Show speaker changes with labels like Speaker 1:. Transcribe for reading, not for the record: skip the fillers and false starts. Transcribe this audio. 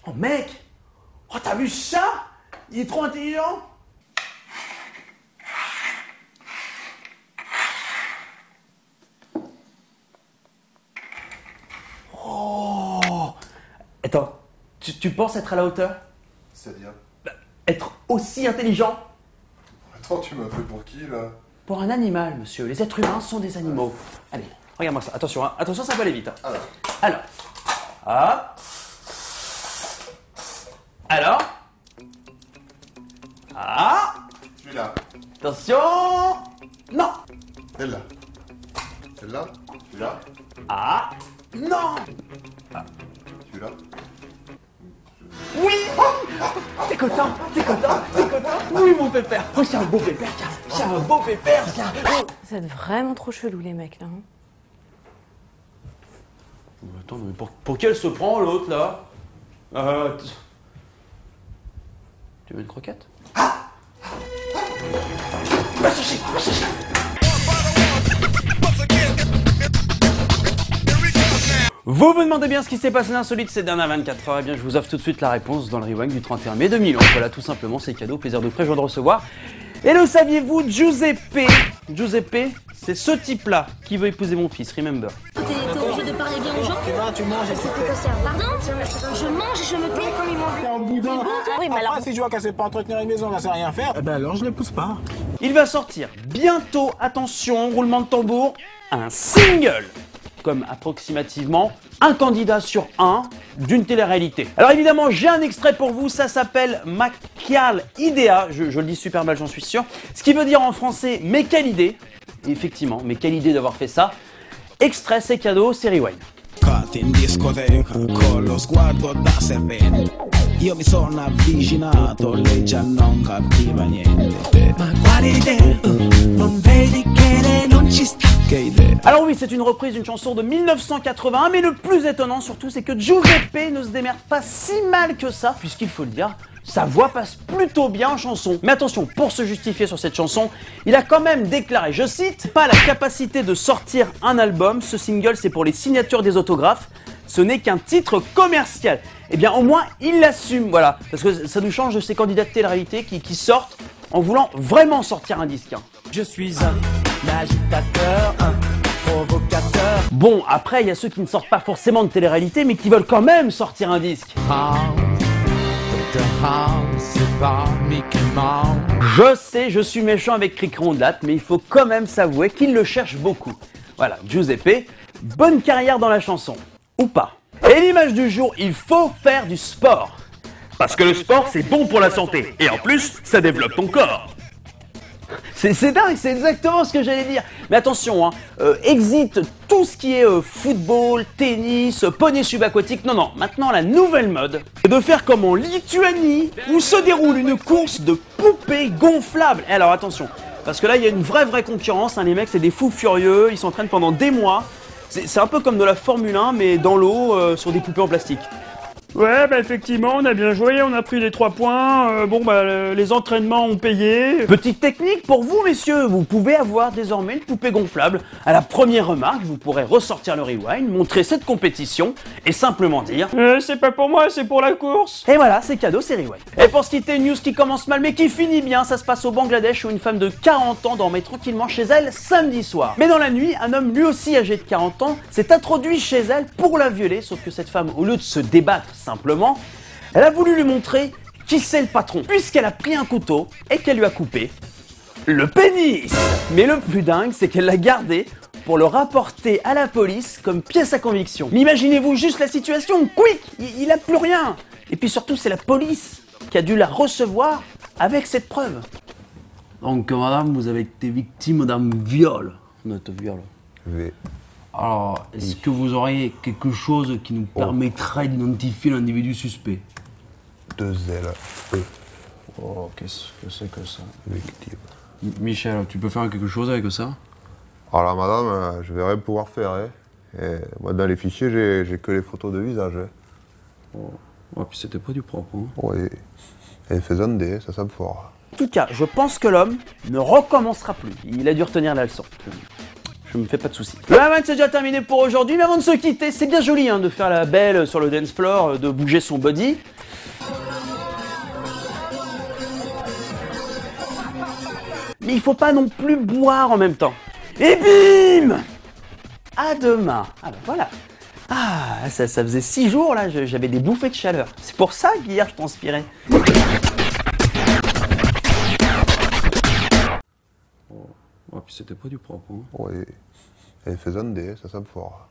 Speaker 1: Oh mec! Oh t'as vu ça? Il est trop intelligent! Oh! Attends, tu penses être à la hauteur?
Speaker 2: C'est-à-dire?
Speaker 1: Être aussi intelligent?
Speaker 2: Attends, tu m'as fait pour qui là?
Speaker 1: Pour un animal, monsieur. Les êtres humains sont des animaux. Allez, regarde-moi ça. Attention, hein. Attention, ça peut aller vite. Hein. Alors. Ah. Alors. Ah.
Speaker 2: Celui-là.
Speaker 1: Attention. Non.
Speaker 2: Celle-là. Celle-là. Celui-là.
Speaker 1: Ah. Non.
Speaker 2: Ah. Celui-là.
Speaker 1: Oui. T'es content? T'es content? T'es content? Oui, mon pépère. Oh, c'est un beau pépère, tiens. C'est un beau pépère, tiens. Oh.
Speaker 3: Vous êtes vraiment trop chelou, les mecs, là. Hein.
Speaker 1: Attends, mais pour quelle se prend l'autre, là? Tu veux une croquette? Ah. Va chercher, va chercher. Vous vous demandez bien ce qui s'est passé d'insolite ces dernières 24 heures. Eh bien, je vous offre tout de suite la réponse dans le rewind du 31 mai 2011. Voilà, tout simplement, c'est cadeau, plaisir de frais, joie de recevoir. Et le saviez-vous, Giuseppe, c'est ce type-là qui veut épouser mon fils, remember.
Speaker 4: T'es obligé de parler bien aux gens.
Speaker 5: Tu manges et
Speaker 4: C'est quoi ça? Pardon? Je mange et je me tais comme ils m'ont
Speaker 5: t'es un boudin.
Speaker 4: Oui, mais alors...
Speaker 5: Après, si je vois qu'elle sait pas entretenir une maison, elle sait rien faire, eh ben alors je l'épouse pas.
Speaker 1: Il va sortir bientôt, attention, roulement de tambour, un single, comme approximativement un candidat sur un d'une télé-réalité. Alors évidemment, j'ai un extrait pour vous, ça s'appelle Macchial Idea, je le dis super mal, j'en suis sûr, ce qui veut dire en français, mais quelle idée, et effectivement, mais quelle idée d'avoir fait ça. Extrait, c'est cadeau, c'est rewind.
Speaker 6: In discoteca con lo sguardo da serpente io mi sono avvicinato lei già non capiva niente ma quale idea non vedi che lei non ci sta che idea.
Speaker 1: Alors oui, c'est une reprise d'une chanson de 1981, mais le plus étonnant surtout, c'est que Giuseppe ne se démerde pas si mal que ça, puisqu'il faut le dire, sa voix passe plutôt bien en chanson. Mais attention, pour se justifier sur cette chanson, il a quand même déclaré, je cite, « Pas la capacité de sortir un album, ce single c'est pour les signatures des autographes, ce n'est qu'un titre commercial. » Eh bien au moins, il l'assume, voilà, parce que ça nous change de ces candidats de télé-réalité qui sortent en voulant vraiment sortir un disque. Hein.
Speaker 7: Je suis un agitateur, un provocateur.
Speaker 1: Bon, après, il y a ceux qui ne sortent pas forcément de télé-réalité, mais qui veulent quand même sortir un disque. Je sais, je suis méchant avec Cric Rondelat, mais il faut quand même s'avouer qu'il le cherche beaucoup. Voilà, Giuseppe, bonne carrière dans la chanson. Ou pas. Et l'image du jour, il faut faire du sport. Parce que le sport, c'est bon pour la santé. Et en plus, ça développe ton corps. C'est dingue, c'est exactement ce que j'allais dire. Mais attention, hein, exit tout ce qui est football, tennis, poney subaquatique. Non, maintenant la nouvelle mode, c'est de faire comme en Lituanie, où se déroule une course de poupées gonflables. Et alors attention, parce que là il y a une vraie concurrence, hein, les mecs c'est des fous furieux, ils s'entraînent pendant des mois. C'est un peu comme de la Formule 1, mais dans l'eau, sur des poupées en plastique. Ouais, bah effectivement, on a bien joué, on a pris les 3 points, les entraînements ont payé. Petite technique pour vous, messieurs, vous pouvez avoir désormais une poupée gonflable. À la première remarque, vous pourrez ressortir le rewind, montrer cette compétition et simplement dire c'est pas pour moi, c'est pour la course. Et voilà, c'est cadeau, c'est rewind. Et pour se quitter, une news qui commence mal mais qui finit bien, ça se passe au Bangladesh où une femme de 40 ans dormait tranquillement chez elle samedi soir. Mais dans la nuit, un homme lui aussi âgé de 40 ans s'est introduit chez elle pour la violer, sauf que cette femme, au lieu de se débattre simplement, elle a voulu lui montrer qui c'est le patron, puisqu'elle a pris un couteau et qu'elle lui a coupé le pénis. Mais le plus dingue, c'est qu'elle l'a gardé pour le rapporter à la police comme pièce à conviction. Mais imaginez-vous juste la situation, quick, il a plus rien. Et puis surtout, c'est la police qui a dû la recevoir avec cette preuve. Donc madame, vous avez été victime d'un viol. Notre viol.
Speaker 2: Oui.
Speaker 1: Alors, est-ce que vous auriez quelque chose qui nous permettrait d'identifier l'individu suspect?
Speaker 2: 2 L.
Speaker 1: Oh, qu'est-ce que c'est que ça?
Speaker 2: Victime.
Speaker 1: Michel, tu peux faire quelque chose avec ça?
Speaker 2: Alors là, madame, je vais rien pouvoir faire. Hein. Et moi, dans les fichiers, j'ai que les photos de visage. Hein.
Speaker 1: Oh. Ouais, puis c'était pas du propre. Hein.
Speaker 2: Oui. Et faisant des, ça me fort.
Speaker 1: En tout cas, je pense que l'homme ne recommencera plus. Il a dû retenir la leçon. je me fais pas de soucis. Le Havane, c'est déjà terminé pour aujourd'hui, mais avant de se quitter, c'est bien joli hein, de faire la belle sur le dance floor, de bouger son body. Mais il faut pas non plus boire en même temps. Et bim! À demain. Ah ben voilà. Ah, ça faisait 6 jours là, j'avais des bouffées de chaleur. C'est pour ça qu'hier je transpirais.
Speaker 8: Oh, puis c'était pas du propre. Hein.
Speaker 2: Oui. Elle fait zonder, ça sent fort.